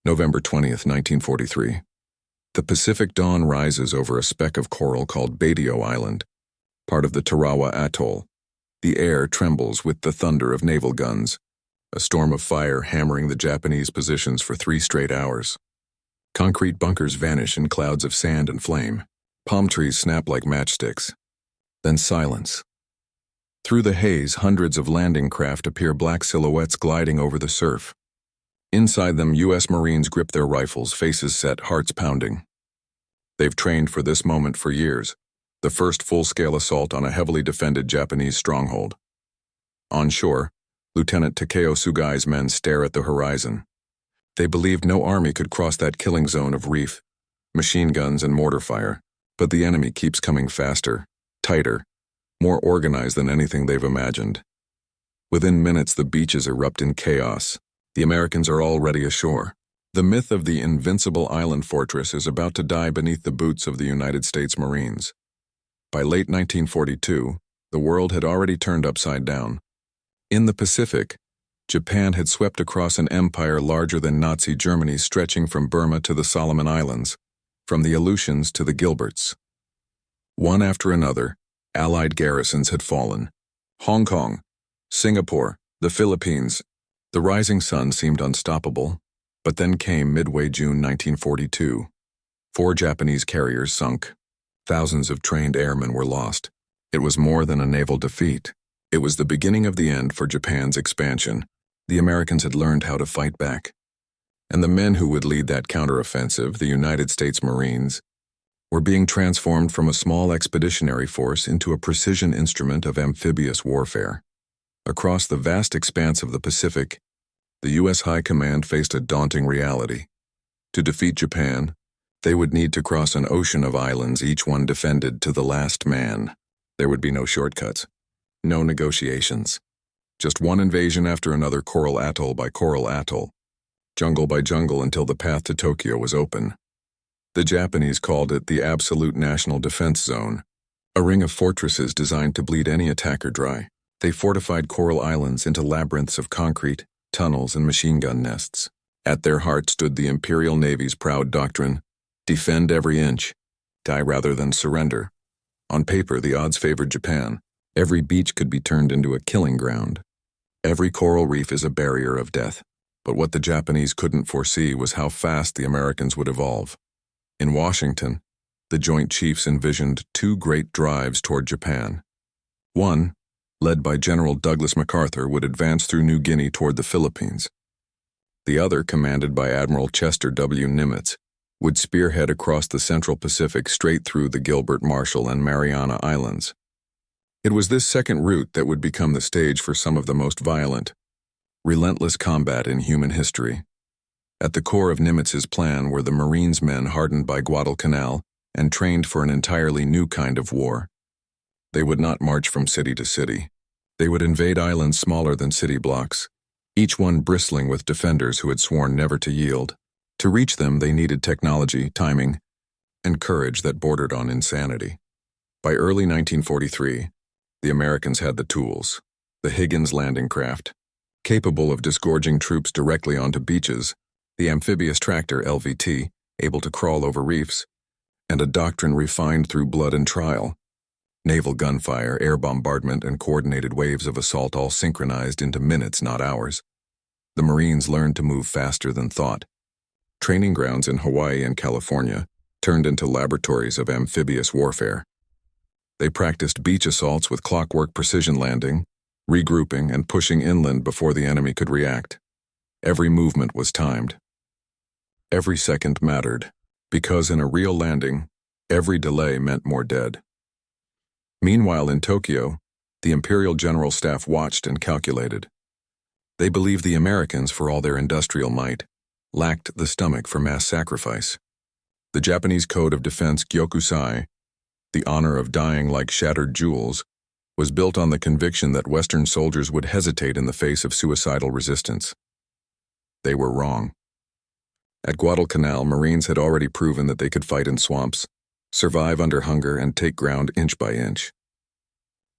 November 20th, 1943. The Pacific dawn rises over a speck of coral called Badio Island, part of the Tarawa atoll. The air trembles with the thunder of naval guns, a storm of fire hammering the Japanese positions for 3 straight hours. Concrete bunkers vanish in clouds of sand and flame. Palm trees snap like matchsticks. Then silence. Through the haze, hundreds of landing craft appear, black silhouettes gliding over the surf. Inside them, U.S. Marines grip their rifles, faces set, hearts pounding. They've trained for this moment for years, the first full-scale assault on a heavily defended Japanese stronghold. On shore, Lieutenant Takeo Sugai's men stare at the horizon. They believed no army could cross that killing zone of reef, machine guns and mortar fire, but the enemy keeps coming faster, tighter, more organized than anything they've imagined. Within minutes, the beaches erupt in chaos. The Americans are already ashore. The myth of the invincible island fortress is about to die beneath the boots of the United States Marines. By late 1942, the world had already turned upside down. In the Pacific, Japan had swept across an empire larger than Nazi Germany, stretching from Burma to the Solomon Islands, from the Aleutians to the Gilberts. One after another, Allied garrisons had fallen. Hong Kong, Singapore, the Philippines. The rising sun seemed unstoppable, but then came midway June 1942. 4 Japanese carriers sunk. Thousands of trained airmen were lost. It was more than a naval defeat. It was the beginning of the end for Japan's expansion. The Americans had learned how to fight back. And the men who would lead that counteroffensive, the United States Marines, were being transformed from a small expeditionary force into a precision instrument of amphibious warfare. Across the vast expanse of the Pacific, the U.S. High Command faced a daunting reality. To defeat Japan, they would need to cross an ocean of islands, each one defended to the last man. There would be no shortcuts, no negotiations. Just one invasion after another, coral atoll by coral atoll, jungle by jungle, until the path to Tokyo was open. The Japanese called it the Absolute National Defense Zone, a ring of fortresses designed to bleed any attacker dry. They fortified coral islands into labyrinths of concrete, tunnels, and machine gun nests. At their heart stood the Imperial Navy's proud doctrine: defend every inch, die rather than surrender. On paper, the odds favored Japan. Every beach could be turned into a killing ground. Every coral reef is a barrier of death. But what the Japanese couldn't foresee was how fast the Americans would evolve. In Washington, the Joint Chiefs envisioned 2 great drives toward Japan. One, led by General Douglas MacArthur, would advance through New Guinea toward the Philippines. The other, commanded by Admiral Chester W. Nimitz, would spearhead across the Central Pacific straight through the Gilbert, Marshall, and Mariana Islands. It was this second route that would become the stage for some of the most violent, relentless combat in human history. At the core of Nimitz's plan were the Marines, men hardened by Guadalcanal and trained for an entirely new kind of war. They would not march from city to city. They would invade islands smaller than city blocks, each one bristling with defenders who had sworn never to yield. To reach them, they needed technology, timing, and courage that bordered on insanity. By early 1943, the Americans had the tools: the Higgins landing craft, capable of disgorging troops directly onto beaches, the amphibious tractor LVT, able to crawl over reefs, and a doctrine refined through blood and trial: naval gunfire, air bombardment, and coordinated waves of assault, all synchronized into minutes, not hours. The Marines learned to move faster than thought. Training grounds in Hawaii and California turned into laboratories of amphibious warfare. They practiced beach assaults with clockwork precision, landing, regrouping, and pushing inland before the enemy could react. Every movement was timed. Every second mattered, because in a real landing, every delay meant more dead. Meanwhile, in Tokyo, the Imperial General Staff watched and calculated. They believed the Americans, for all their industrial might, lacked the stomach for mass sacrifice. The Japanese code of defense, Gyokusai, the honor of dying like shattered jewels, was built on the conviction that Western soldiers would hesitate in the face of suicidal resistance. They were wrong. At Guadalcanal, Marines had already proven that they could fight in swamps, survive under hunger, and take ground inch by inch.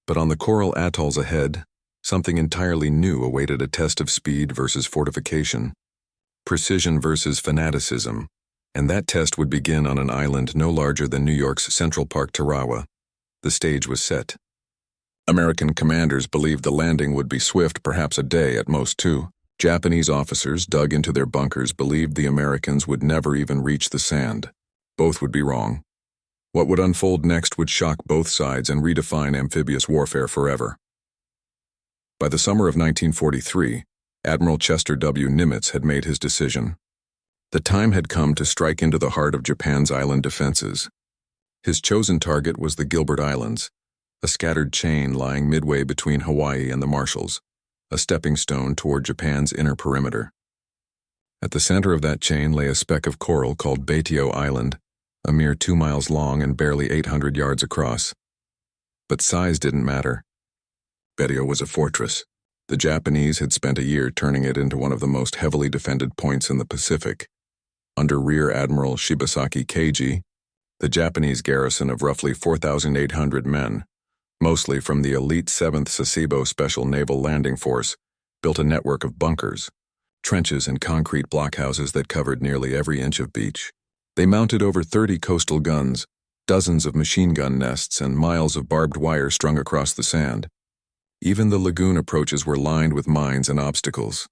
But on the coral atolls ahead, something entirely new awaited: a test of speed versus fortification. precision versus fanaticism, and that test would begin on an island no larger than New York's Central Park, Tarawa. The stage was set. American commanders believed the landing would be swift, perhaps a day, at most two. Japanese officers, dug into their bunkers, believed the Americans would never even reach the sand. Both would be wrong. What would unfold next would shock both sides and redefine amphibious warfare forever. By the summer of 1943, Admiral Chester W. Nimitz had made his decision. The time had come to strike into the heart of Japan's island defenses. His chosen target was the Gilbert Islands, a scattered chain lying midway between Hawaii and the Marshalls, a stepping stone toward Japan's inner perimeter. At the center of that chain lay a speck of coral called Batio Island, a mere 2 miles long and barely 800 yards across. But size didn't matter. Batio was a fortress. The Japanese had spent a year turning it into one of the most heavily defended points in the Pacific. Under Rear Admiral Shibasaki Keiji, the Japanese garrison of roughly 4,800 men, mostly from the elite 7th Sasebo Special Naval Landing Force, built a network of bunkers, trenches and concrete blockhouses that covered nearly every inch of beach. They mounted over 30 coastal guns, dozens of machine gun nests, and miles of barbed wire strung across the sand. Even the lagoon approaches were lined with mines and obstacles.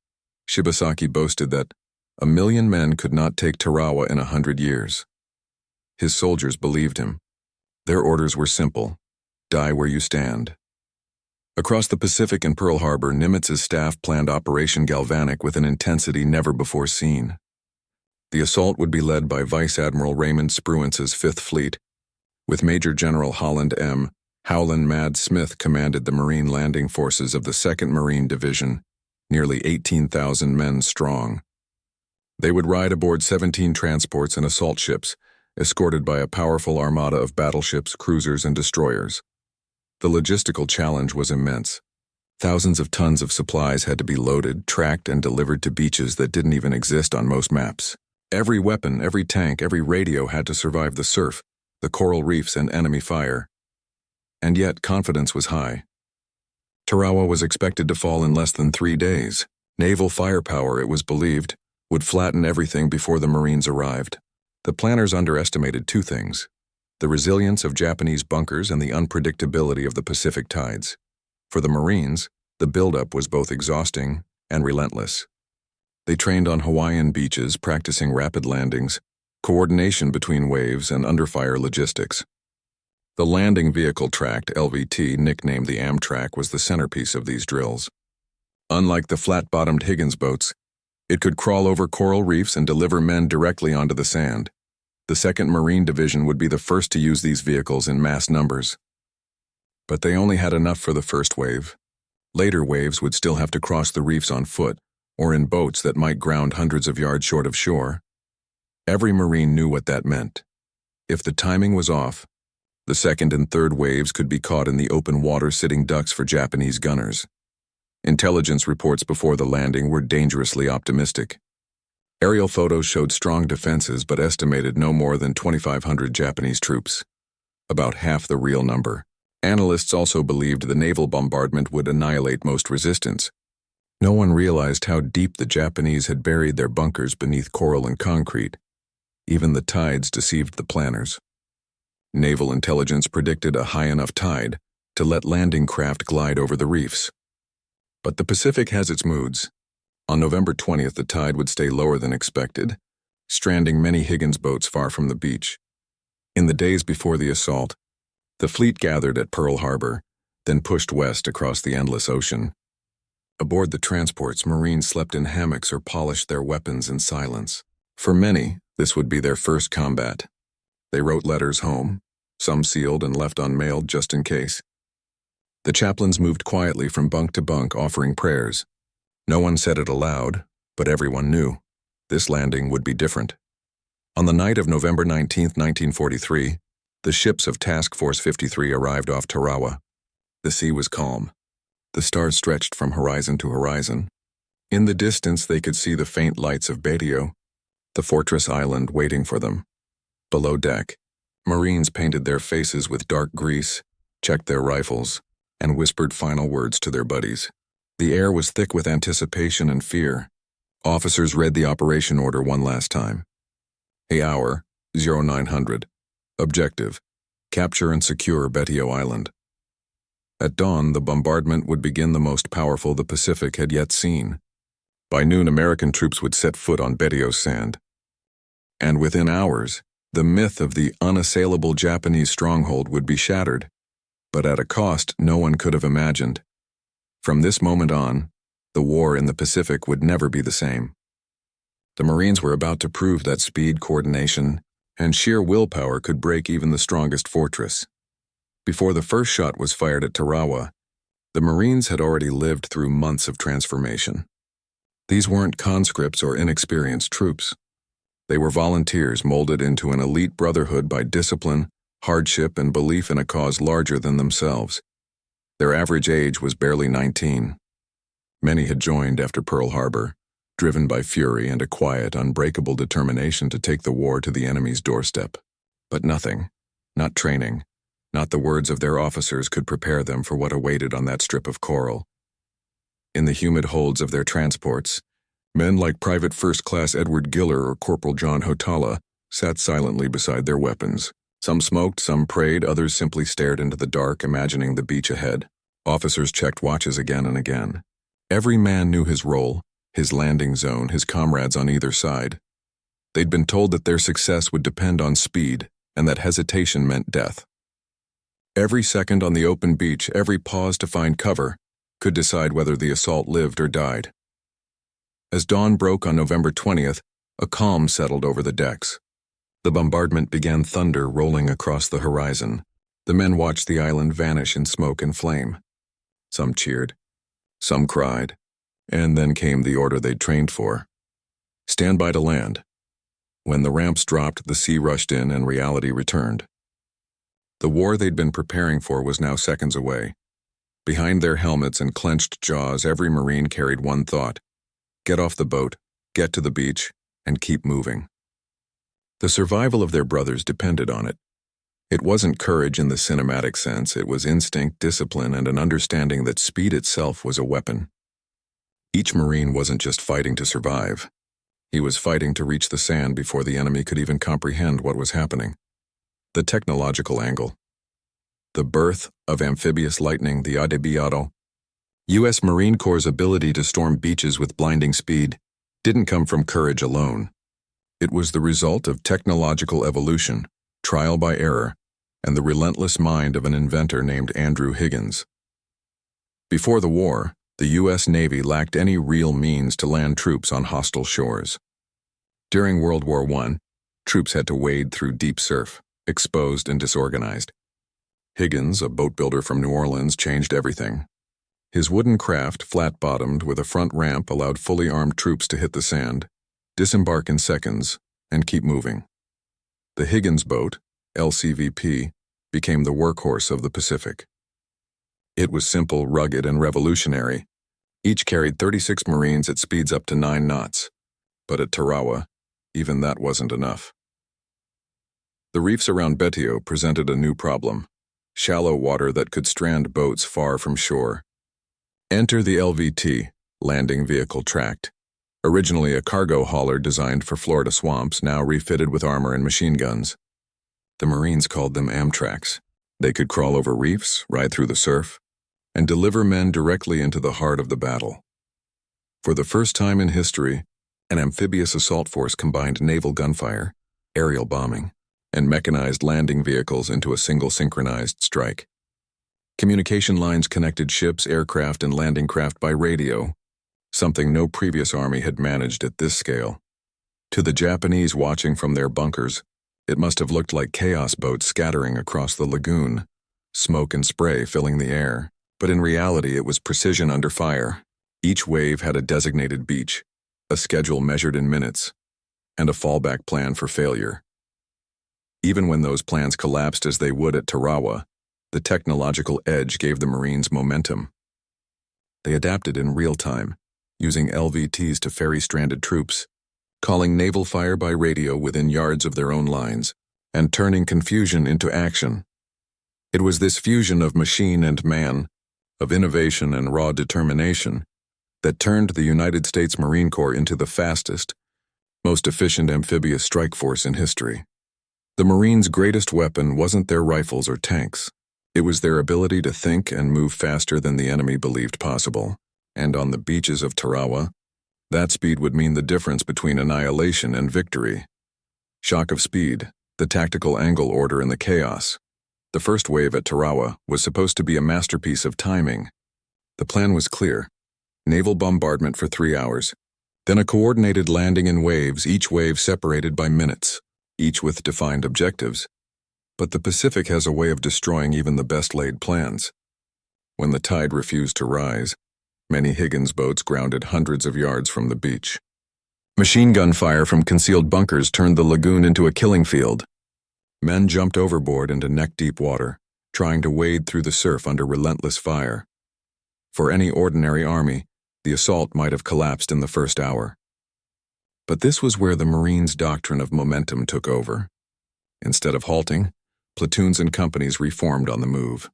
Shibasaki boasted that 1,000,000 men could not take Tarawa in 100 years. His soldiers believed him. Their orders were simple: die where you stand. Across the Pacific and Pearl Harbor, Nimitz's staff planned Operation Galvanic with an intensity never before seen. The assault would be led by Vice Admiral Raymond Spruance's 5th Fleet, with Major General Holland M. Howland Mad Smith commanded the Marine landing forces of the 2nd Marine Division, nearly 18,000 men strong. They would ride aboard 17 transports and assault ships, escorted by a powerful armada of battleships, cruisers, and destroyers. The logistical challenge was immense. Thousands of tons of supplies had to be loaded, tracked, and delivered to beaches that didn't even exist on most maps. Every weapon, every tank, every radio had to survive the surf, the coral reefs, and enemy fire. And yet, confidence was high. Tarawa was expected to fall in less than 3 days. Naval firepower, it was believed, would flatten everything before the Marines arrived. The planners underestimated two things: the resilience of Japanese bunkers and the unpredictability of the Pacific tides. For the Marines, the buildup was both exhausting and relentless. They trained on Hawaiian beaches, practicing rapid landings, coordination between waves, and underfire logistics. The landing vehicle tracked LVT, nicknamed the Amtrak, was the centerpiece of these drills. Unlike the flat-bottomed Higgins boats, it could crawl over coral reefs and deliver men directly onto the sand. The 2nd Marine Division would be the first to use these vehicles in mass numbers. But they only had enough for the first wave. Later waves would still have to cross the reefs on foot, or in boats that might ground hundreds of yards short of shore. Every Marine knew what that meant. If the timing was off, the 2nd and 3rd waves could be caught in the open water sitting ducks for Japanese gunners. Intelligence reports before the landing were dangerously optimistic. Aerial photos showed strong defenses but estimated no more than 2,500 Japanese troops, about half the real number. Analysts also believed the naval bombardment would annihilate most resistance. No one realized how deep the Japanese had buried their bunkers beneath coral and concrete. Even the tides deceived the planners. Naval intelligence predicted a high enough tide to let landing craft glide over the reefs. But the Pacific has its moods. On November 20th, the tide would stay lower than expected, stranding many Higgins boats far from the beach. In the days before the assault, the fleet gathered at Pearl Harbor, then pushed west across the endless ocean. Aboard the transports, Marines slept in hammocks or polished their weapons in silence. For many, this would be their first combat. They wrote letters home, some sealed and left unmailed just in case. The chaplains moved quietly from bunk to bunk, offering prayers. No one said it aloud, but everyone knew. This landing would be different. On the night of November 19, 1943, the ships of Task Force 53 arrived off Tarawa. The sea was calm. The stars stretched from horizon to horizon. In the distance, they could see the faint lights of Batio, the fortress island waiting for them. Below deck, Marines painted their faces with dark grease, checked their rifles, and whispered final words to their buddies. The air was thick with anticipation and fear. Officers read the operation order one last time. A hour, 0900. Objective: capture and secure Betio Island. At dawn, the bombardment would begin, the most powerful the Pacific had yet seen. By noon, American troops would set foot on Betio's sand. And within hours, the myth of the unassailable Japanese stronghold would be shattered, but at a cost no one could have imagined. From this moment on, the war in the Pacific would never be the same. The Marines were about to prove that speed, coordination, and sheer willpower could break even the strongest fortress. Before the first shot was fired at Tarawa, the Marines had already lived through months of transformation. These weren't conscripts or inexperienced troops. They were volunteers molded into an elite brotherhood by discipline, hardship, and belief in a cause larger than themselves. Their average age was barely 19. Many had joined after Pearl Harbor, driven by fury and a quiet, unbreakable determination to take the war to the enemy's doorstep. But nothing, not training, not the words of their officers, could prepare them for what awaited on that strip of coral. In the humid holds of their transports, men like Private First Class Edward Giller or Corporal John Hotala sat silently beside their weapons. Some smoked, some prayed, others simply stared into the dark, imagining the beach ahead. Officers checked watches again and again. Every man knew his role, his landing zone, his comrades on either side. They'd been told that their success would depend on speed, and that hesitation meant death. Every second on the open beach, every pause to find cover, could decide whether the assault lived or died. As dawn broke on November 20th, a calm settled over the decks. The bombardment began, thunder rolling across the horizon. The men watched the island vanish in smoke and flame. Some cheered, some cried, and then came the order they'd trained for. Stand by to land. When the ramps dropped, the sea rushed in and reality returned. The war they'd been preparing for was now seconds away. Behind their helmets and clenched jaws, every Marine carried one thought: get off the boat, get to the beach, and keep moving. The survival of their brothers depended on it. It wasn't courage in the cinematic sense, it was instinct, discipline, and an understanding that speed itself was a weapon. Each Marine wasn't just fighting to survive. He was fighting to reach the sand before the enemy could even comprehend what was happening. The technological angle. The birth of amphibious lightning, the Amphibious. U.S. Marine Corps' ability to storm beaches with blinding speed didn't come from courage alone. It was the result of technological evolution, trial by error, and the relentless mind of an inventor named Andrew Higgins. Before the war, the U.S. Navy lacked any real means to land troops on hostile shores. During World War I, troops had to wade through deep surf, exposed and disorganized. Higgins, a boat builder from New Orleans, changed everything. His wooden craft, flat-bottomed with a front ramp, allowed fully armed troops to hit the sand, disembark in seconds, and keep moving. The Higgins boat, LCVP, became the workhorse of the Pacific. It was simple, rugged, and revolutionary. Each carried 36 Marines at speeds up to 9 knots. But at Tarawa, even that wasn't enough. The reefs around Betio presented a new problem: shallow water that could strand boats far from shore. Enter the LVT, Landing Vehicle Tracked. Originally a cargo hauler designed for Florida swamps, now refitted with armor and machine guns. The Marines called them Amtraks. They could crawl over reefs, ride through the surf, and deliver men directly into the heart of the battle. For the first time in history, an amphibious assault force combined naval gunfire, aerial bombing, and mechanized landing vehicles into a single synchronized strike. Communication lines connected ships, aircraft, and landing craft by radio, something no previous army had managed at this scale. To the Japanese watching from their bunkers, it must have looked like chaos boats scattering across the lagoon, smoke and spray filling the air. But in reality, it was precision under fire. Each wave had a designated beach, a schedule measured in minutes, and a fallback plan for failure. Even when those plans collapsed as they would at Tarawa, the technological edge gave the Marines momentum. They adapted in real time, using LVTs to ferry stranded troops, calling naval fire by radio within yards of their own lines, and turning confusion into action. It was this fusion of machine and man, of innovation and raw determination, that turned the United States Marine Corps into the fastest, most efficient amphibious strike force in history. The Marines' greatest weapon wasn't their rifles or tanks. It was their ability to think and move faster than the enemy believed possible. And on the beaches of Tarawa, that speed would mean the difference between annihilation and victory. Shock of speed, the tactical angle order in the chaos. The first wave at Tarawa was supposed to be a masterpiece of timing. The plan was clear. Naval bombardment for 3 hours, then a coordinated landing in waves, each wave separated by minutes, each with defined objectives. But the Pacific has a way of destroying even the best-laid plans. When the tide refused to rise, many Higgins boats grounded hundreds of yards from the beach. Machine gun fire from concealed bunkers turned the lagoon into a killing field. Men jumped overboard into neck-deep water, trying to wade through the surf under relentless fire. For any ordinary army, the assault might have collapsed in the first hour. But this was where the Marines' doctrine of momentum took over. Instead of halting, platoons and companies reformed on the move.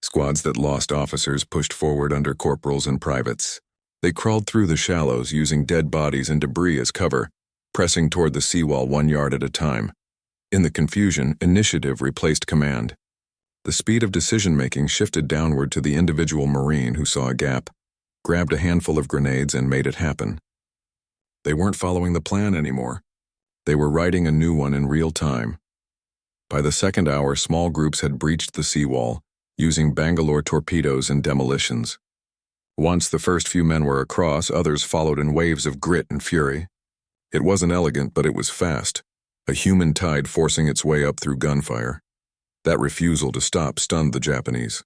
Squads that lost officers pushed forward under corporals and privates. They crawled through the shallows using dead bodies and debris as cover, pressing toward the seawall 1 yard at a time. In the confusion, initiative replaced command. The speed of decision-making shifted downward to the individual Marine who saw a gap, grabbed a handful of grenades and made it happen. They weren't following the plan anymore. They were writing a new one in real time. By the second hour, small groups had breached the seawall, using Bangalore torpedoes and demolitions. Once the first few men were across, others followed in waves of grit and fury. It wasn't elegant, but it was fast, a human tide forcing its way up through gunfire. That refusal to stop stunned the Japanese.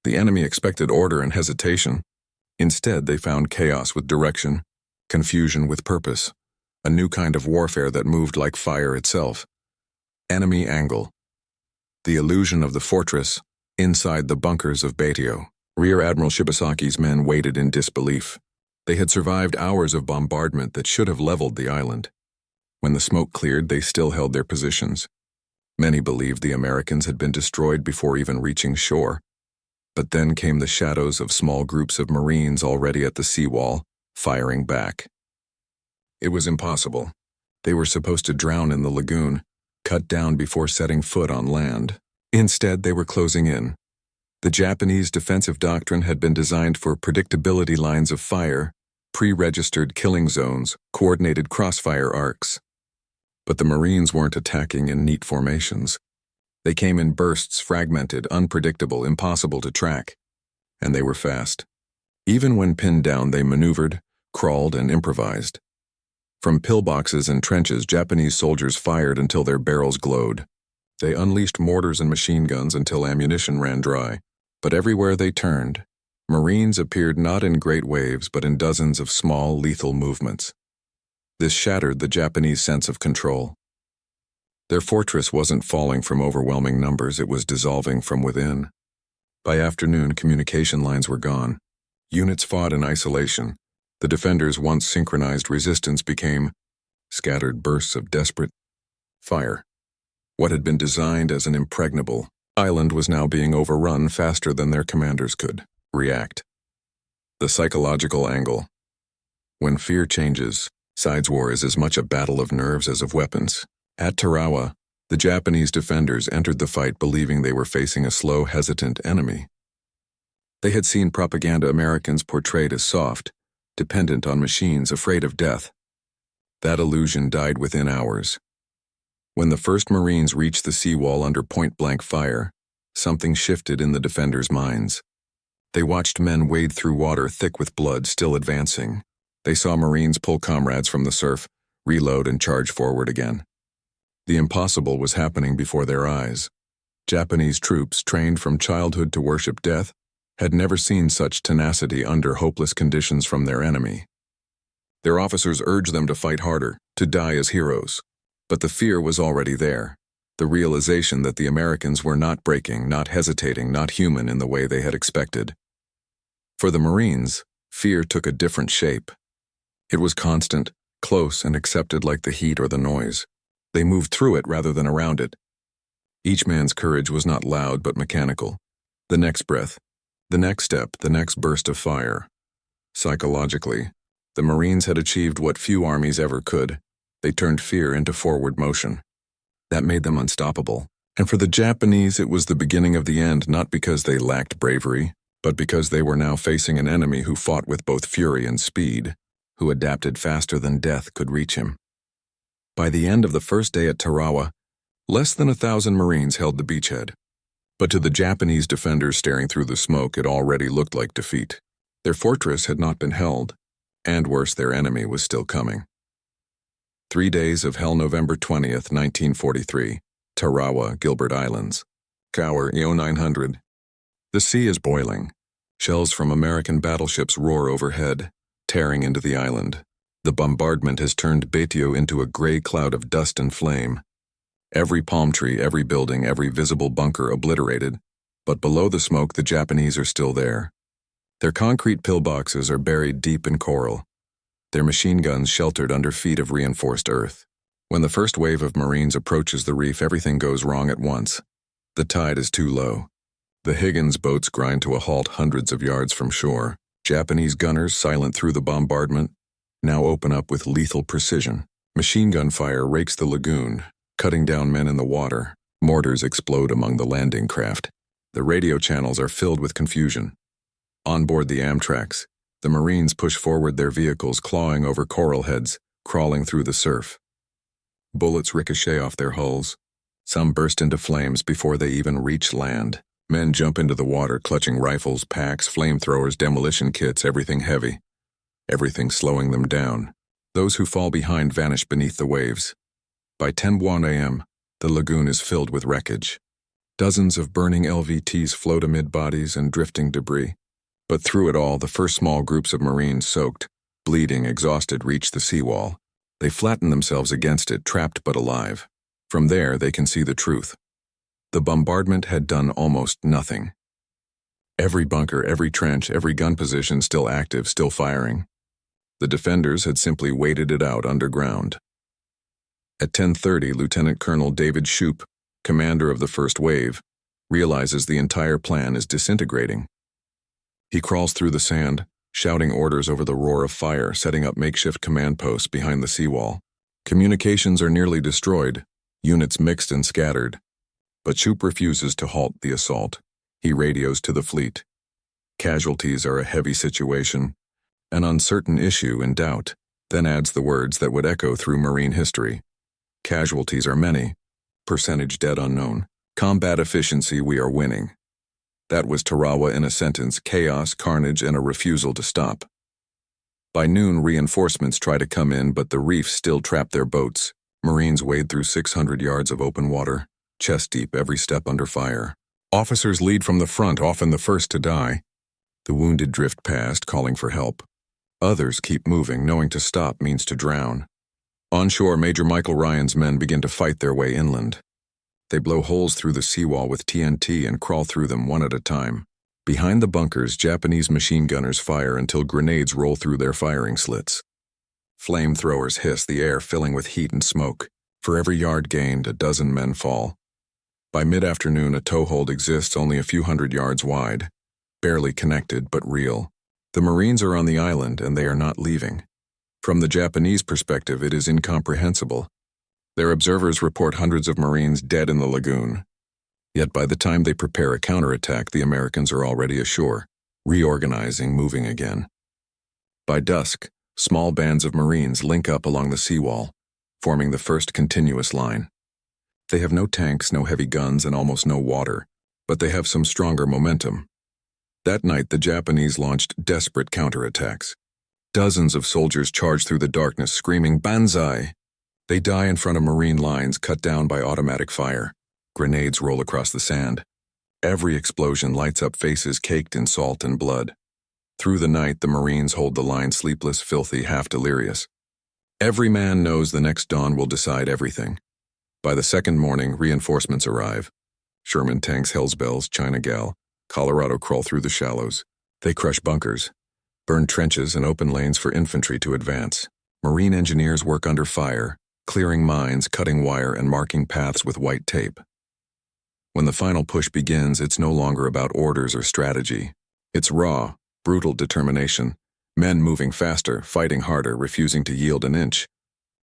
The enemy expected order and hesitation. Instead, they found chaos with direction, confusion with purpose, a new kind of warfare that moved like fire itself. Enemy angle. The illusion of the fortress, inside the bunkers of Batio. Rear Admiral Shibasaki's men waited in disbelief. They had survived hours of bombardment that should have leveled the island. When the smoke cleared, they still held their positions. Many believed the Americans had been destroyed before even reaching shore. But then came the shadows of small groups of Marines already at the seawall, firing back. It was impossible. They were supposed to drown in the lagoon, cut down before setting foot on land. Instead, they were closing in. The Japanese defensive doctrine had been designed for predictability lines of fire, pre-registered killing zones, coordinated crossfire arcs. But the Marines weren't attacking in neat formations. They came in bursts, fragmented, unpredictable, impossible to track. And they were fast. Even when pinned down, they maneuvered, crawled, and improvised. From pillboxes and trenches, Japanese soldiers fired until their barrels glowed. They unleashed mortars and machine guns until ammunition ran dry. But everywhere they turned, Marines appeared not in great waves but in dozens of small, lethal movements. This shattered the Japanese sense of control. Their fortress wasn't falling from overwhelming numbers, it was dissolving from within. By afternoon, communication lines were gone. Units fought in isolation. The defenders' once synchronized resistance became scattered bursts of desperate fire. What had been designed as an impregnable island was now being overrun faster than their commanders could react. The psychological angle. When fear changes, sides war is as much a battle of nerves as of weapons. At Tarawa, the Japanese defenders entered the fight believing they were facing a slow, hesitant enemy. They had seen propaganda Americans portrayed as soft, dependent on machines, afraid of death. That illusion died within hours. When the first Marines reached the seawall under point-blank fire, something shifted in the defenders' minds. They watched men wade through water thick with blood, still advancing. They saw Marines pull comrades from the surf, reload, and charge forward again. The impossible was happening before their eyes. Japanese troops, trained from childhood to worship death, had never seen such tenacity under hopeless conditions from their enemy. Their officers urged them to fight harder, to die as heroes. But the fear was already there, the realization that the Americans were not breaking, not hesitating, not human in the way they had expected. For the Marines, fear took a different shape. It was constant, close, and accepted like the heat or the noise. They moved through it rather than around it. Each man's courage was not loud but mechanical. The next breath, the next step, the next burst of fire. Psychologically, the Marines had achieved what few armies ever could. They turned fear into forward motion. That made them unstoppable. And for the Japanese, it was the beginning of the end, not because they lacked bravery, but because they were now facing an enemy who fought with both fury and speed, who adapted faster than death could reach him. By the end of the first day at Tarawa, less than 1,000 Marines held the beachhead. But to the Japanese defenders staring through the smoke, it already looked like defeat. Their fortress had not been held, and worse, their enemy was still coming. 3 days of hell. November 20th, 1943. Tarawa, Gilbert Islands. Cower, EO 900. The sea is boiling. Shells from American battleships roar overhead, tearing into the island. The bombardment has turned Betio into a gray cloud of dust and flame. Every palm tree, every building, every visible bunker obliterated, but below the smoke the Japanese are still there. Their concrete pillboxes are buried deep in coral, their machine guns sheltered under feet of reinforced earth. When the first wave of Marines approaches the reef, everything goes wrong at once. The tide is too low. The Higgins boats grind to a halt hundreds of yards from shore. Japanese gunners, silent through the bombardment, now open up with lethal precision. Machine gun fire rakes the lagoon, cutting down men in the water. Mortars explode among the landing craft. The radio channels are filled with confusion. On board the Amtraks, the Marines push forward their vehicles, clawing over coral heads, crawling through the surf. Bullets ricochet off their hulls. Some burst into flames before they even reach land. Men jump into the water, clutching rifles, packs, flamethrowers, demolition kits, everything heavy. Everything slowing them down. Those who fall behind vanish beneath the waves. By 10:01 a.m., the lagoon is filled with wreckage. Dozens of burning LVTs float amid bodies and drifting debris. But through it all, the first small groups of Marines, soaked, bleeding, exhausted, reach the seawall. They flatten themselves against it, trapped but alive. From there, they can see the truth. The bombardment had done almost nothing. Every bunker, every trench, every gun position still active, still firing. The defenders had simply waited it out underground. At 10:30, Lieutenant Colonel David Shoup, commander of the first wave, realizes the entire plan is disintegrating. He crawls through the sand, shouting orders over the roar of fire, setting up makeshift command posts behind the seawall. Communications are nearly destroyed, units mixed and scattered. But Shoup refuses to halt the assault. He radios to the fleet. Casualties are a heavy situation, an uncertain issue in doubt, then adds the words that would echo through Marine history. Casualties are many, percentage dead unknown. Combat efficiency, we are winning. That was Tarawa in a sentence: chaos, carnage, and a refusal to stop. By noon, reinforcements try to come in, but the reef still trapped their boats. Marines wade through 600 yards of open water, chest deep, every step under fire. Officers lead from the front, often the first to die. The wounded drift past, calling for help. Others keep moving, knowing to stop means to drown. Onshore, Major Michael Ryan's men begin to fight their way inland. They blow holes through the seawall with TNT and crawl through them one at a time. Behind the bunkers, Japanese machine gunners fire until grenades roll through their firing slits. Flamethrowers hiss, the air filling with heat and smoke. For every yard gained, a dozen men fall. By mid-afternoon, a toehold exists only a few hundred yards wide, barely connected but real. The Marines are on the island and they are not leaving. From the Japanese perspective, it is incomprehensible. Their observers report hundreds of Marines dead in the lagoon. Yet by the time they prepare a counterattack, the Americans are already ashore, reorganizing, moving again. By dusk, small bands of Marines link up along the seawall, forming the first continuous line. They have no tanks, no heavy guns, and almost no water, but they have some stronger momentum. That night, the Japanese launched desperate counterattacks. Dozens of soldiers charge through the darkness, screaming, "Banzai!" They die in front of Marine lines, cut down by automatic fire. Grenades roll across the sand. Every explosion lights up faces caked in salt and blood. Through the night, the Marines hold the line, sleepless, filthy, half delirious. Every man knows the next dawn will decide everything. By the second morning, reinforcements arrive. Sherman tanks, Hellsbells, China Gal, Colorado crawl through the shallows. They crush bunkers, burn trenches and open lanes for infantry to advance. Marine engineers work under fire, clearing mines, cutting wire, and marking paths with white tape. When the final push begins, it's no longer about orders or strategy. It's raw, brutal determination, Men moving faster, fighting harder, refusing to yield an inch.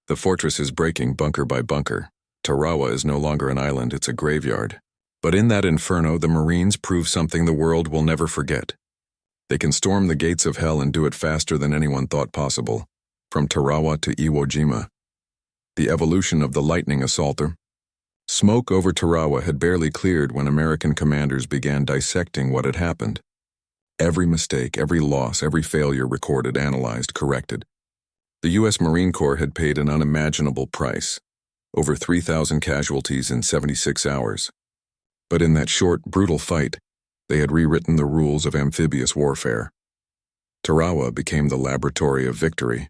The fortress is breaking bunker by bunker. Tarawa is no longer an island, it's a graveyard. But in that inferno, the Marines prove something the world will never forget. They can storm the gates of hell and do it faster than anyone thought possible. From Tarawa to Iwo Jima. The evolution of the lightning assaulter. Smoke over Tarawa had barely cleared when American commanders began dissecting what had happened. Every mistake, every loss, every failure recorded, analyzed, corrected. The U.S. Marine Corps had paid an unimaginable price. Over 3,000 casualties in 76 hours. But in that short, brutal fight, they had rewritten the rules of amphibious warfare. Tarawa became the laboratory of victory.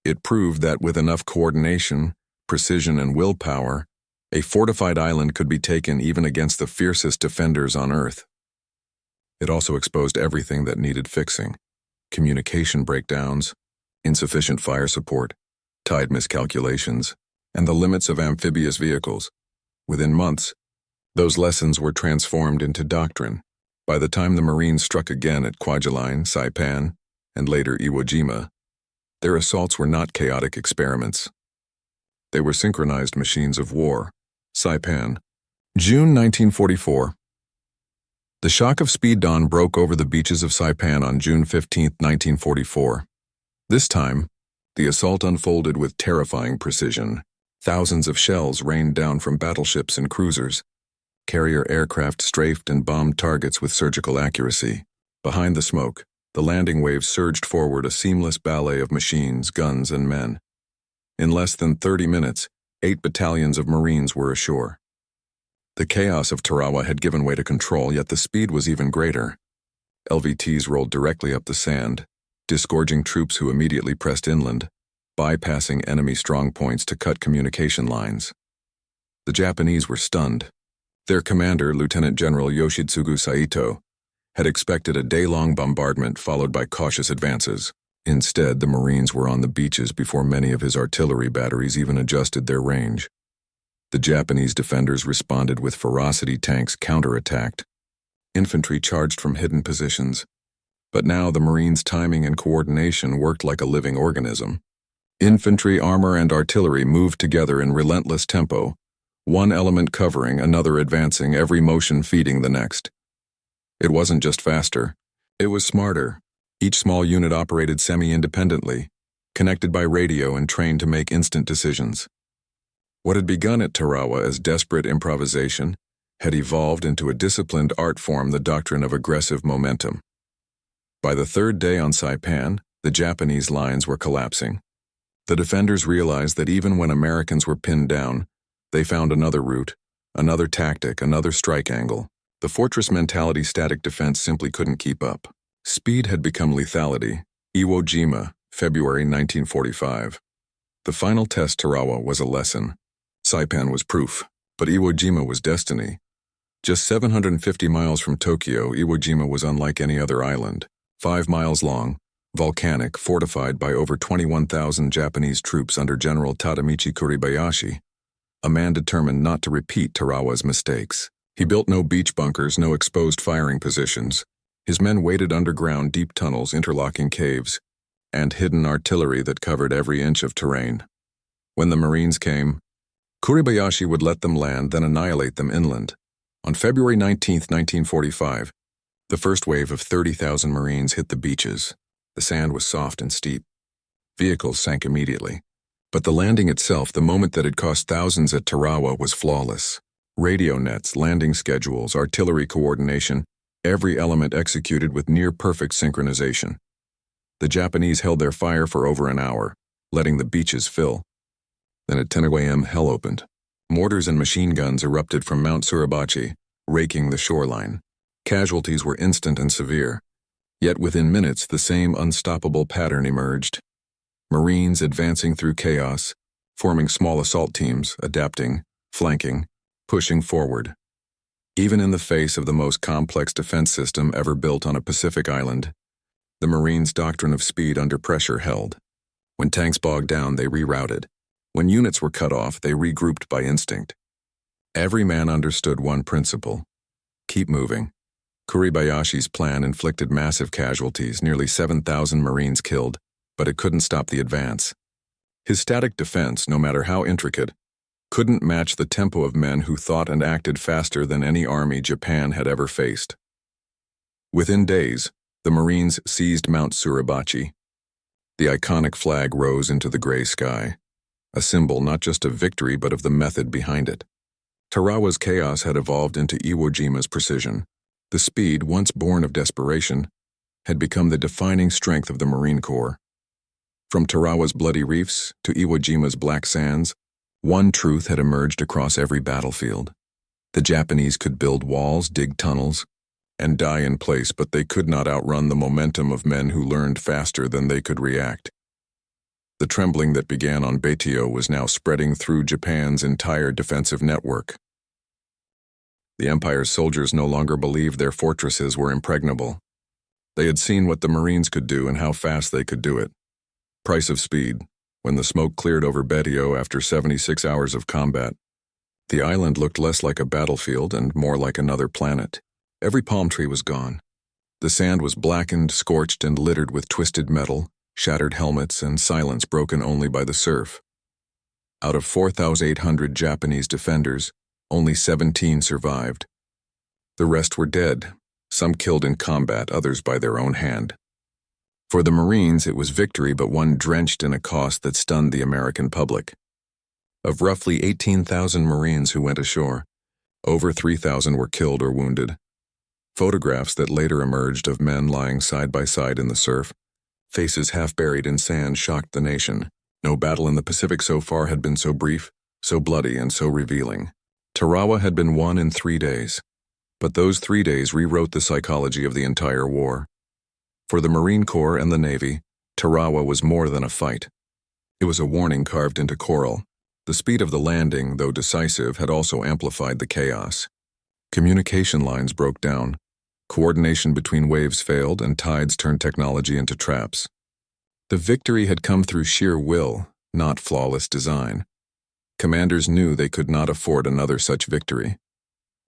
It proved that with enough coordination, precision, and willpower, a fortified island could be taken even against the fiercest defenders on Earth. It also exposed everything that needed fixing: communication breakdowns, insufficient fire support, tide miscalculations, and the limits of amphibious vehicles. Within months, those lessons were transformed into doctrine. By the time the Marines struck again at Kwajalein, Saipan, and later Iwo Jima, their assaults were not chaotic experiments. They were synchronized machines of war. Saipan, June 1944. The shock of speed dawn broke over the beaches of Saipan on June 15, 1944. This time, the assault unfolded with terrifying precision. Thousands of shells rained down from battleships and cruisers. Carrier aircraft strafed and bombed targets with surgical accuracy. Behind the smoke, the landing waves surged forward, a seamless ballet of machines, guns, and men. In less than 30 minutes, 8 battalions of Marines were ashore. The chaos of Tarawa had given way to control, yet the speed was even greater. LVTs rolled directly up the sand, disgorging troops who immediately pressed inland, bypassing enemy strongpoints to cut communication lines. The Japanese were stunned. Their commander, Lieutenant General Yoshitsugu Saito, had expected a day-long bombardment followed by cautious advances. Instead, the Marines were on the beaches before many of his artillery batteries even adjusted their range. The Japanese defenders responded with ferocity. Tanks counterattacked. Infantry charged from hidden positions. But now the Marines' timing and coordination worked like a living organism. Infantry, armor, and artillery moved together in relentless tempo, one element covering, another advancing, every motion feeding the next. It wasn't just faster, it was smarter. Each small unit operated semi-independently, connected by radio and trained to make instant decisions. What had begun at Tarawa as desperate improvisation had evolved into a disciplined art form, the doctrine of aggressive momentum. By the third day on Saipan, the Japanese lines were collapsing. The defenders realized that even when Americans were pinned down, they found another route, another tactic, another strike angle. The fortress mentality, static defense, simply couldn't keep up. Speed had become lethality. Iwo Jima, February 1945. The final test, Tarawa, was a lesson. Saipan was proof, but Iwo Jima was destiny. Just 750 miles from Tokyo, Iwo Jima was unlike any other island. 5 miles long, volcanic, fortified by over 21,000 Japanese troops under General Tadamichi Kuribayashi, a man determined not to repeat Tarawa's mistakes. He built no beach bunkers, no exposed firing positions. His men waited underground, deep tunnels, interlocking caves, and hidden artillery that covered every inch of terrain. When the Marines came, Kuribayashi would let them land, then annihilate them inland. On February 19, 1945, the first wave of 30,000 Marines hit the beaches. The sand was soft and steep. Vehicles sank immediately. But the landing itself, the moment that had cost thousands at Tarawa, was flawless. Radio nets, landing schedules, artillery coordination, every element executed with near-perfect synchronization. The Japanese held their fire for over an hour, letting the beaches fill. Then at 10 a.m., hell opened. Mortars and machine guns erupted from Mount Suribachi, raking the shoreline. Casualties were instant and severe. Yet within minutes, the same unstoppable pattern emerged. Marines advancing through chaos, forming small assault teams, adapting, flanking, pushing forward. Even in the face of the most complex defense system ever built on a Pacific island, the Marines' doctrine of speed under pressure held. When tanks bogged down, they rerouted. When units were cut off, they regrouped by instinct. Every man understood one principle: keep moving. Kuribayashi's plan inflicted massive casualties, nearly 7,000 Marines killed, but it couldn't stop the advance. His static defense, no matter how intricate, couldn't match the tempo of men who thought and acted faster than any army Japan had ever faced. Within days, the Marines seized Mount Suribachi. The iconic flag rose into the gray sky, a symbol not just of victory but of the method behind it. Tarawa's chaos had evolved into Iwo Jima's precision. The speed, once born of desperation, had become the defining strength of the Marine Corps. From Tarawa's bloody reefs to Iwo Jima's black sands, one truth had emerged across every battlefield. The Japanese could build walls, dig tunnels, and die in place, but they could not outrun the momentum of men who learned faster than they could react. The trembling that began on Baitio was now spreading through Japan's entire defensive network. The Empire's soldiers no longer believed their fortresses were impregnable. They had seen what the Marines could do and how fast they could do it. Price of speed. When the smoke cleared over Baitio after 76 hours of combat, the island looked less like a battlefield and more like another planet. Every palm tree was gone. The sand was blackened, scorched, and littered with twisted metal, shattered helmets, and silence broken only by the surf. Out of 4,800 Japanese defenders, only 17 survived. The rest were dead, some killed in combat, others by their own hand. For the Marines, it was victory, but one drenched in a cost that stunned the American public. Of roughly 18,000 Marines who went ashore, over 3,000 were killed or wounded. Photographs that later emerged of men lying side by side in the surf, faces half buried in sand, shocked the nation. No battle in the Pacific so far had been so brief, so bloody, and so revealing. Tarawa had been won in 3 days, but those 3 days rewrote the psychology of the entire war. For the Marine Corps and the Navy, Tarawa was more than a fight. It was a warning carved into coral. The speed of the landing, though decisive, had also amplified the chaos. Communication lines broke down. Coordination between waves failed, and tides turned technology into traps. The victory had come through sheer will, not flawless design. Commanders knew they could not afford another such victory.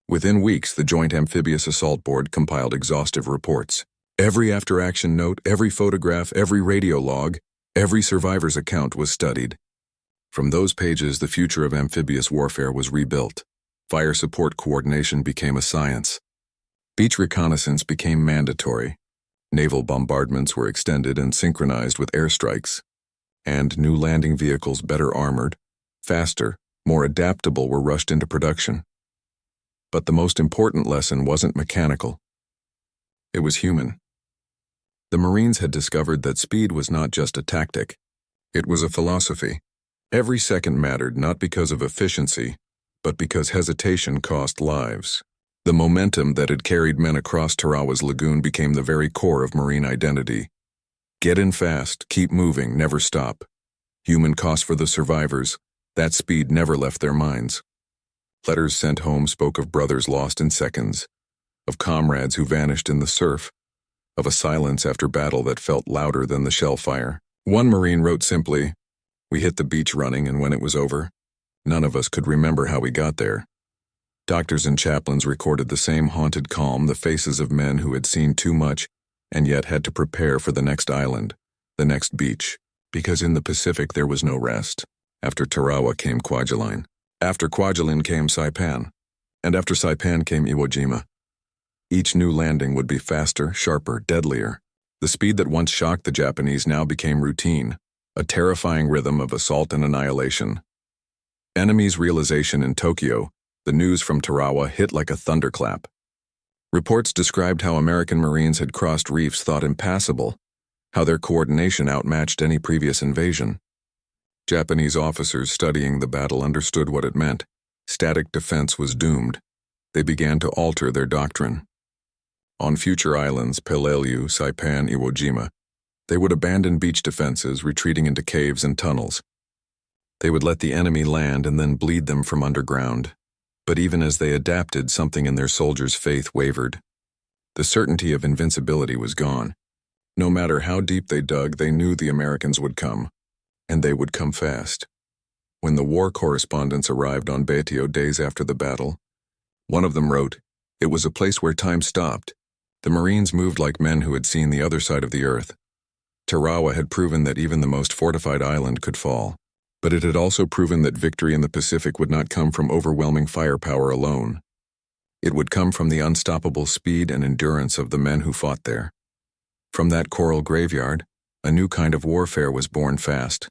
Within weeks, the Joint Amphibious Assault Board compiled exhaustive reports. Every after-action note, every photograph, every radio log, every survivor's account was studied. From those pages, the future of amphibious warfare was rebuilt. Fire support coordination became a science. Beach reconnaissance became mandatory. Naval bombardments were extended and synchronized with airstrikes. And new landing vehicles, better armored, faster, more adaptable, were rushed into production. But the most important lesson wasn't mechanical. It was human. The Marines had discovered that speed was not just a tactic. It was a philosophy. Every second mattered, not because of efficiency, but because hesitation cost lives. The momentum that had carried men across Tarawa's lagoon became the very core of Marine identity. Get in fast, keep moving, never stop. Human cost for the survivors, that speed never left their minds. Letters sent home spoke of brothers lost in seconds, of comrades who vanished in the surf, of a silence after battle that felt louder than the shell fire. One Marine wrote simply, "We hit the beach running, and when it was over, none of us could remember how we got there." Doctors and chaplains recorded the same haunted calm, the faces of men who had seen too much and yet had to prepare for the next island, the next beach, because in the Pacific there was no rest. After Tarawa came Kwajalein. After Kwajalein came Saipan. And after Saipan came Iwo Jima. Each new landing would be faster, sharper, deadlier. The speed that once shocked the Japanese now became routine, a terrifying rhythm of assault and annihilation. Enemy's realization in Tokyo, the news from Tarawa hit like a thunderclap. Reports described how American Marines had crossed reefs thought impassable, how their coordination outmatched any previous invasion. Japanese officers studying the battle understood what it meant. Static defense was doomed. They began to alter their doctrine. On future islands, Peleliu, Saipan, Iwo Jima, they would abandon beach defenses, retreating into caves and tunnels. They would let the enemy land and then bleed them from underground. But even as they adapted, something in their soldiers' faith wavered. The certainty of invincibility was gone. No matter how deep they dug, they knew the Americans would come, and they would come fast. When the war correspondents arrived on Baitio days after the battle, one of them wrote, "It was a place where time stopped, The Marines moved like men who had seen the other side of the earth. Tarawa had proven that even the most fortified island could fall, but it had also proven that victory in the Pacific would not come from overwhelming firepower alone. It would come from the unstoppable speed and endurance of the men who fought there. From that coral graveyard, a new kind of warfare was born fast,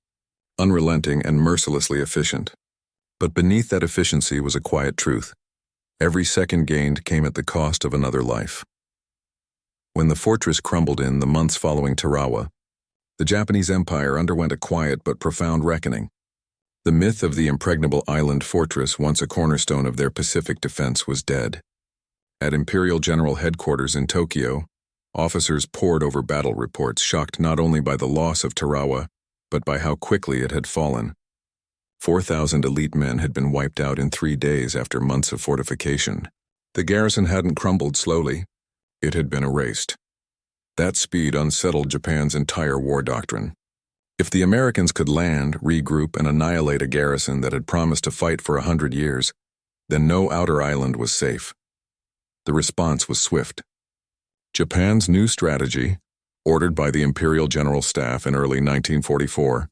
unrelenting and mercilessly efficient. But beneath that efficiency was a quiet truth. Every second gained came at the cost of another life. When the fortress crumbled in the months following Tarawa, the Japanese Empire underwent a quiet but profound reckoning. The myth of the impregnable island fortress, once a cornerstone of their Pacific defense, was dead. At Imperial General Headquarters in Tokyo, officers pored over battle reports, shocked not only by the loss of Tarawa, but by how quickly it had fallen. 4,000 elite men had been wiped out in 3 days after months of fortification. The garrison hadn't crumbled slowly. It had been erased. That speed unsettled Japan's entire war doctrine. If the Americans could land, regroup, and annihilate a garrison that had promised to fight for 100 years, then no outer island was safe. The response was swift. Japan's new strategy, ordered by the Imperial General Staff in early 1944,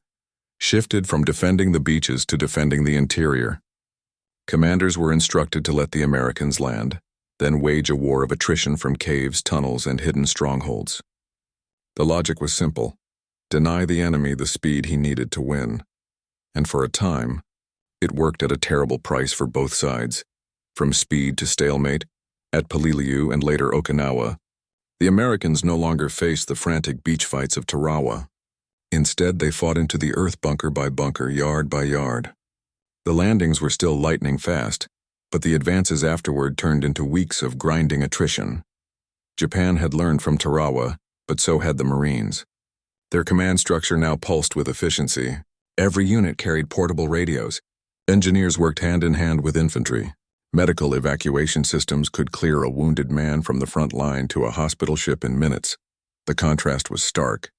shifted from defending the beaches to defending the interior. Commanders were instructed to let the Americans land, then wage a war of attrition from caves, tunnels, and hidden strongholds. The logic was simple: deny the enemy the speed he needed to win. And for a time, it worked at a terrible price for both sides. From speed to stalemate, at Peleliu and later Okinawa, the Americans no longer faced the frantic beach fights of Tarawa. Instead, they fought into the earth bunker by bunker, yard by yard. The landings were still lightning fast, but the advances afterward turned into weeks of grinding attrition. Japan had learned from Tarawa, but so had the Marines. Their command structure now pulsed with efficiency. Every unit carried portable radios. Engineers worked hand in hand with infantry. Medical evacuation systems could clear a wounded man from the front line to a hospital ship in minutes. The contrast was stark.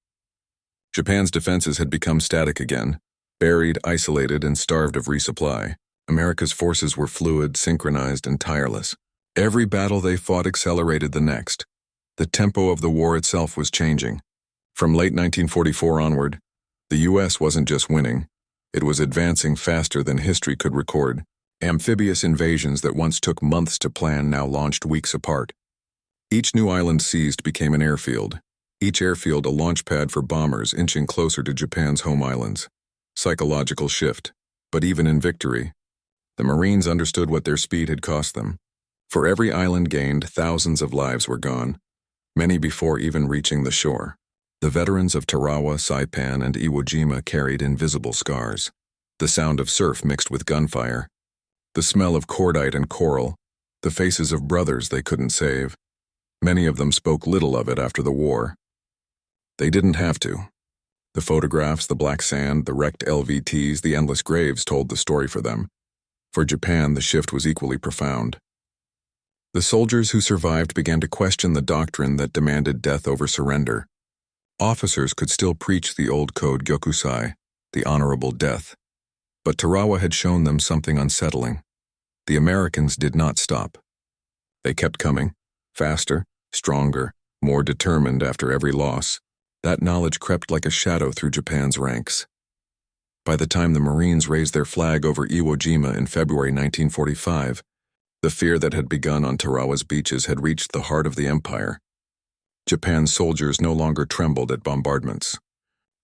Japan's defenses had become static again, buried, isolated, and starved of resupply. America's forces were fluid, synchronized, and tireless. Every battle they fought accelerated the next. The tempo of the war itself was changing. From late 1944 onward, the U.S. wasn't just winning, it was advancing faster than history could record. Amphibious invasions that once took months to plan now launched weeks apart. Each new island seized became an airfield. Each airfield a launch pad for bombers inching closer to Japan's home islands. Psychological shift. But even in victory, the Marines understood what their speed had cost them. For every island gained, thousands of lives were gone, many before even reaching the shore. The veterans of Tarawa, Saipan, and Iwo Jima carried invisible scars. The sound of surf mixed with gunfire. The smell of cordite and coral. The faces of brothers they couldn't save. Many of them spoke little of it after the war. They didn't have to. The photographs, the black sand, the wrecked LVTs, the endless graves told the story for them. For Japan, the shift was equally profound. The soldiers who survived began to question the doctrine that demanded death over surrender. Officers could still preach the old code Gyokusai, the honorable death. But Tarawa had shown them something unsettling. The Americans did not stop. They kept coming, faster, stronger, more determined after every loss. That knowledge crept like a shadow through Japan's ranks. By the time the Marines raised their flag over Iwo Jima in February 1945, the fear that had begun on Tarawa's beaches had reached the heart of the empire. Japan's soldiers no longer trembled at bombardments.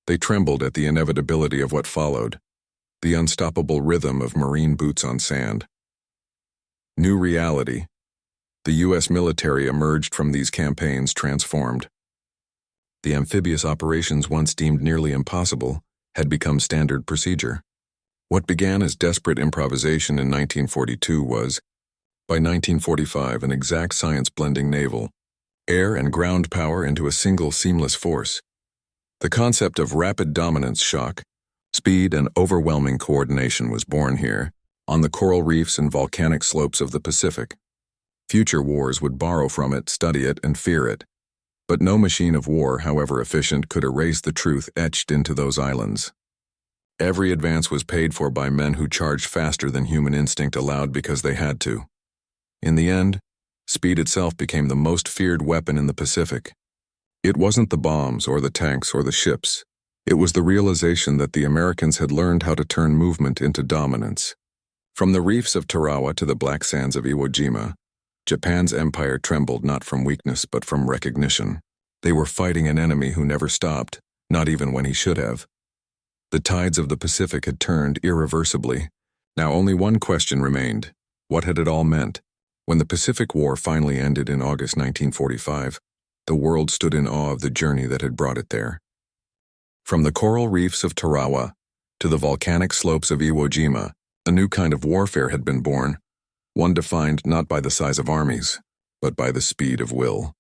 They trembled at the inevitability of what followed, the unstoppable rhythm of Marine boots on sand. New reality. The U.S. military emerged from these campaigns transformed. The amphibious operations once deemed nearly impossible had become standard procedure. What began as desperate improvisation in 1942 was, by 1945, an exact science blending naval, air and ground power into a single seamless force. The concept of rapid dominance shock, speed, and overwhelming coordination was born here, on the coral reefs and volcanic slopes of the Pacific. Future wars would borrow from it, study it, and fear it. But no machine of war, however efficient, could erase the truth etched into those islands. Every advance was paid for by men who charged faster than human instinct allowed because they had to. In the end, Speed itself became the most feared weapon in the Pacific. It wasn't the bombs or the tanks or the ships. It was the realization that the Americans had learned how to turn movement into dominance. From the reefs of Tarawa to the black sands of Iwo Jima, Japan's empire trembled not from weakness but from recognition. They were fighting an enemy who never stopped, not even when he should have. The tides of the Pacific had turned irreversibly. Now only one question remained. What had it all meant? When the Pacific War finally ended in August 1945, the world stood in awe of the journey that had brought it there. From the coral reefs of Tarawa to the volcanic slopes of Iwo Jima, a new kind of warfare had been born, one defined not by the size of armies, but by the speed of will.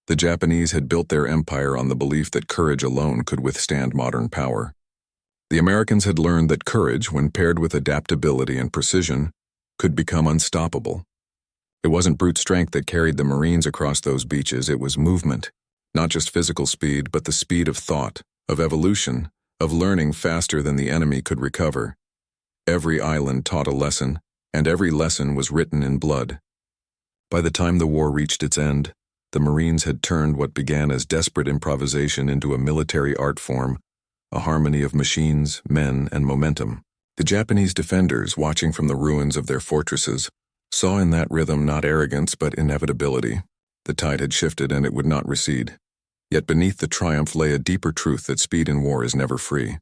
The Japanese had built their empire on the belief that courage alone could withstand modern power. The Americans had learned that courage, when paired with adaptability and precision, could become unstoppable. It wasn't brute strength that carried the Marines across those beaches, it was movement. Not just physical speed, but the speed of thought, of evolution, of learning faster than the enemy could recover. Every island taught a lesson, and every lesson was written in blood. By the time the war reached its end, the Marines had turned what began as desperate improvisation into a military art form, a harmony of machines, men, and momentum. The Japanese defenders, watching from the ruins of their fortresses, saw in that rhythm not arrogance but inevitability. The tide had shifted and it would not recede. Yet beneath the triumph lay a deeper truth that speed in war is never free.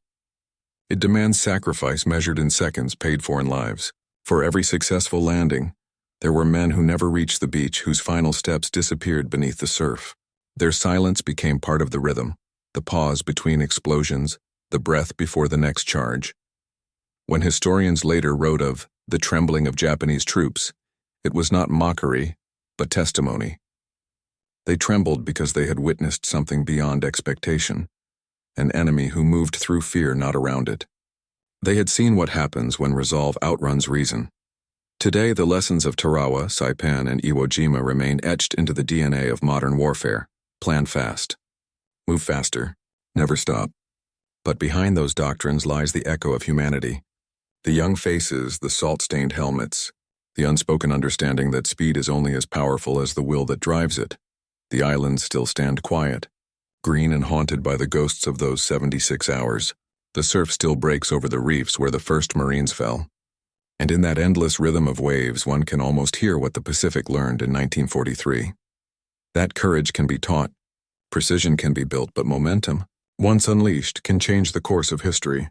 It demands sacrifice measured in seconds paid for in lives. For every successful landing, there were men who never reached the beach, whose final steps disappeared beneath the surf. Their silence became part of the rhythm, the pause between explosions, the breath before the next charge. When historians later wrote of the trembling of Japanese troops, it was not mockery, but testimony. They trembled because they had witnessed something beyond expectation, an enemy who moved through fear, not around it. They had seen what happens when resolve outruns reason. Today, the lessons of Tarawa, Saipan, and Iwo Jima remain etched into the DNA of modern warfare. Plan fast. Move faster. Never stop. But behind those doctrines lies the echo of humanity. The young faces, the salt-stained helmets, the unspoken understanding that speed is only as powerful as the will that drives it. The islands still stand quiet, green and haunted by the ghosts of those 76 hours. The surf still breaks over the reefs where the first Marines fell. And in that endless rhythm of waves, one can almost hear what the Pacific learned in 1943. That courage can be taught, precision can be built, but momentum, once unleashed, can change the course of history.